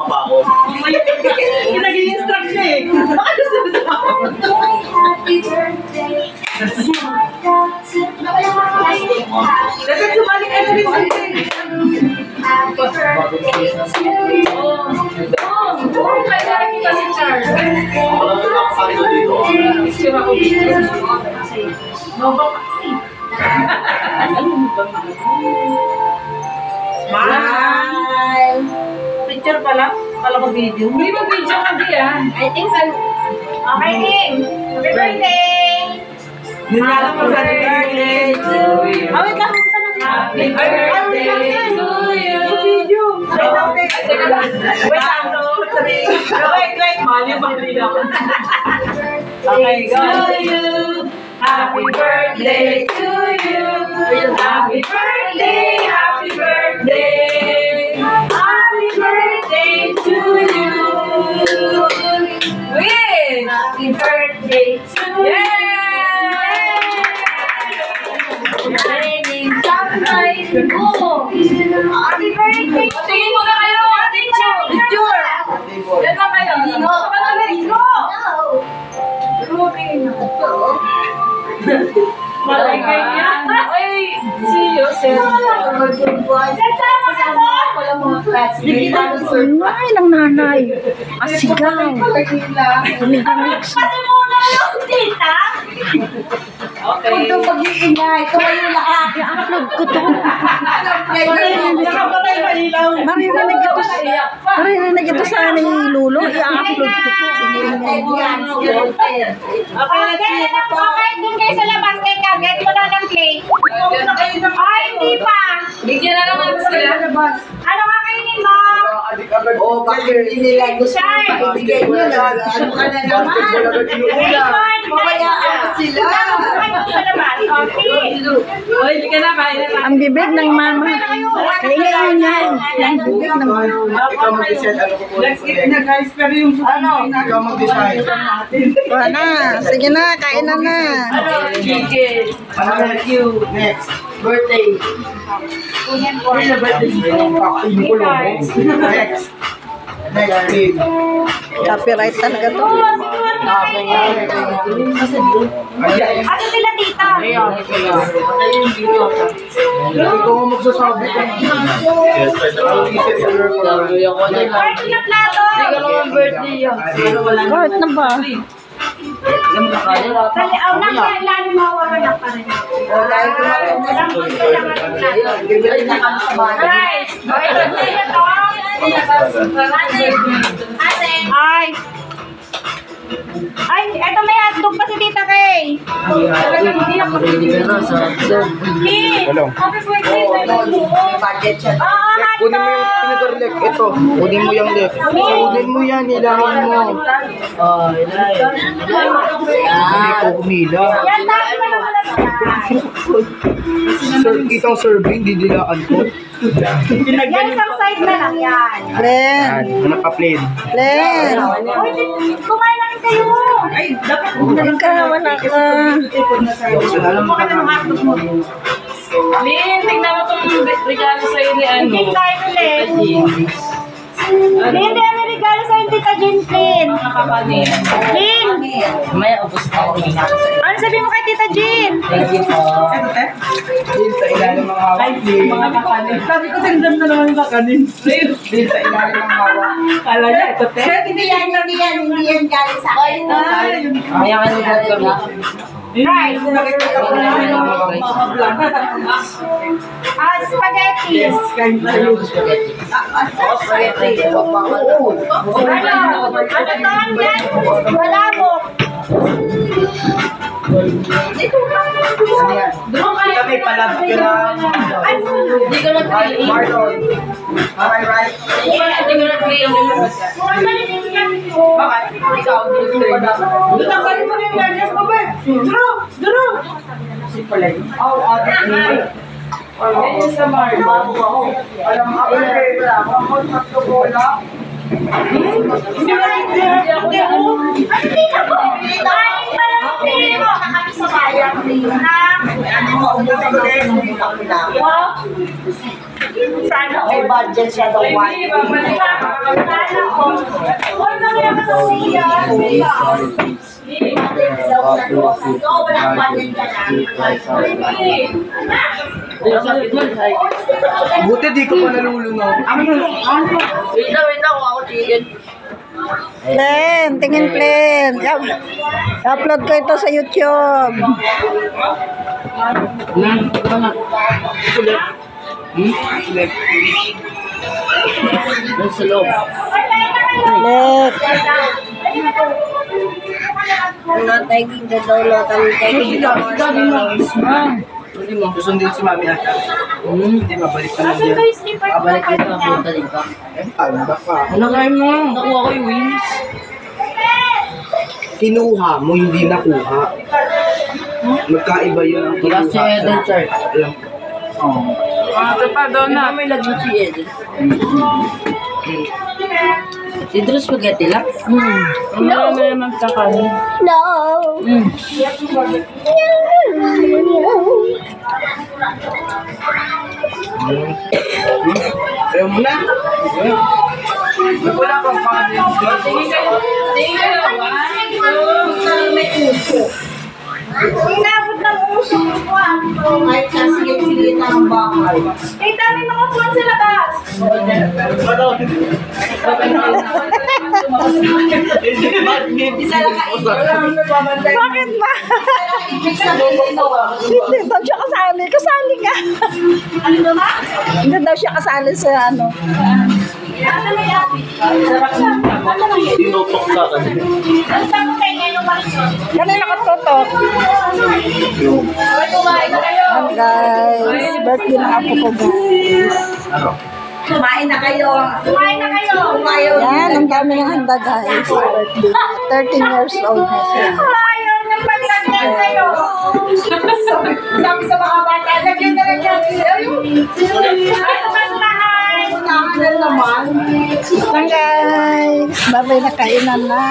Ako. Naging instruction eh. Bakit gusto mo sa ako? Dapat sumali ka na rin sa Kaya kita si Charles. Wala na nakasali dito. Picture ako dito. Smile! Picture pala? Kala ko video. Hindi mo video ka diyan. I think okay, Ning. Happy birthday! Nilalang mo sa birthday to you. Ah, wait lang. Saan na? Happy birthday to you. Video. Wait lang, wait. Teka lang. Wait lang. Wait. Mali na ako. Okay, go. To you. Happy birthday to you. Happy birthday, happy birthday. Happy birthday to you. Win! Happy birthday to you. Shining sunrise mo. Happy birthday. Tingin mo na kayo, picture. Picture. Yan lang kayo. Ligo. Ligo. Tingin ako. Malagay niya. Ay, si Joseph. Ay, ng nanay. Asigaw. Kasi muna yung tita. Okay. Ito pag-iingay. Ito kayo lahat. I-upload ko to. Nakapatay pa ilaw. Maririnig ito sa ni Lulo. I-upload ko to. Okay, let's see. Okay, dun kayo sa labas. Teka, get mo na ng play. Ay, hindi pa. Bigyan na naman sila. Ano kakainin mo? Oh, bakit hindi nila gusto ibigay nyo lang? Ano ka na naman? Mabayaan sila. Sa labas. Okay. Oy, hindi ka na, kain na lang. Ang bibig ng mama. Kaingay niya. Ang bibig ng mama. Ikaw mag-decide ano ko po. Let's get na guys, pero yung susunod Ikaw mag-decide. Wala na. Sige na, kainan na. Chicken. Thank you. Next. Birthday. Kakainin ko lang. Next. Next, please. Copyright talaga to. Ano sila tita? Ikaw ang magsasabi ko. Party na plato. Bakit na ba? Kasi ang lalo mawawala pa rin. Rice. Ay, eto may hotdog pa si Tita Kay. Happy birthday sa iyo. budget siya. Oo, Kunin mo yung pinador left. Ito. Kunin mo yung left. Kunin mo yan. Hilangin mo. Hindi ko humila. yan tayo na naman na Sir, itong serving, didilaan ko. yan, isang side na lang yan. Len. Ano pa plain? Len. Uy, kumain na rin kayo. Ay, dapat Wala ka, wala ka. Lin, tingnan mo itong regalo sa'yo ni ano. Hindi tayo ulit. Hindi, ano regalo sa'yo, Tita Jean. Nakakapanin. Lin! May ubos na ako. Ano sabihin mo kay Tita Jean? Thank you po. Din sa ilalim ng hawak. Mga kakanin. Sabi ko, tingnan na naman yung kakanin. Din sa ilalim ng hawak. Kala niya, ito te. Hindi yan galing sa akin. Kaya ka nagagawa na. Rice. Nakikita ko na yung mga vlog. Spaghetti. Yes, kain tayo. Ano? Ano tahan dyan? Malabok. Kami palab ka lang. Hindi ko nag-play. Marlon. Alright, right. Hindi ko nag-play ang lumabas yan. Bakit? Ikaw, Tanggalin mo na yung gadgets mo, be. Duro. Oh, Ayun sa Marlon. alam mo, ako sa bola. Hindi ako. Ano dito po? Kain pa lang ang pili mo. Kami sa bayan. Sana all budget siya daw. Ay, hindi, babalik. Buti di ka pa nalulunod. Wait lang, kuha ko chicken. Plen, tingin Plen. Upload ko ito sa YouTube. Sulit. Doon sa loob. Lek. Hindi mo. Susundin si mami ata. Hindi mabalik naman yan. Kabalik dito, punta dito. Ano ba ka? Ano kain mo? Nakuha ko yung wings. Kinuha mo, hindi nakuha. Magkaiba yun ang Wala si Eden, sir. Alam ko. Ito pa doon na. May lagnat si Eden. Si Drew spaghetti lang? Ano naman sa kanin? No. Ayaw mo na? Wala kang pangalan. Inabot ng puso ko. Kahit kasigit-sigit ang bahay. Eh, dami mga puwan sa labas. Isa lang ka Bakit ba? ibig sabihin mo. Hindi daw siya kasali. Kasali ka. Ano ba? Hindi daw siya kasali sa ano. Ano may lapis? Tinutok ka kasi. Ang sabi ko kayo ngayon marisyon. Kanina nakatutok. Ay, kumain na kayo. Ayan guys. Birthday ng apo ko guys. Ano? Kumain na kayo. Kumain na kayo. Kumain. Yan, ang dami ng handa guys. Birthday. 13 years old na siya. Ayaw ng paglagyan kayo. Sabi sa mga bata, lagyan na lang yan. Ayun. Ano ba lahat? Unahan na naman. Yan guys. Babay na kainan na.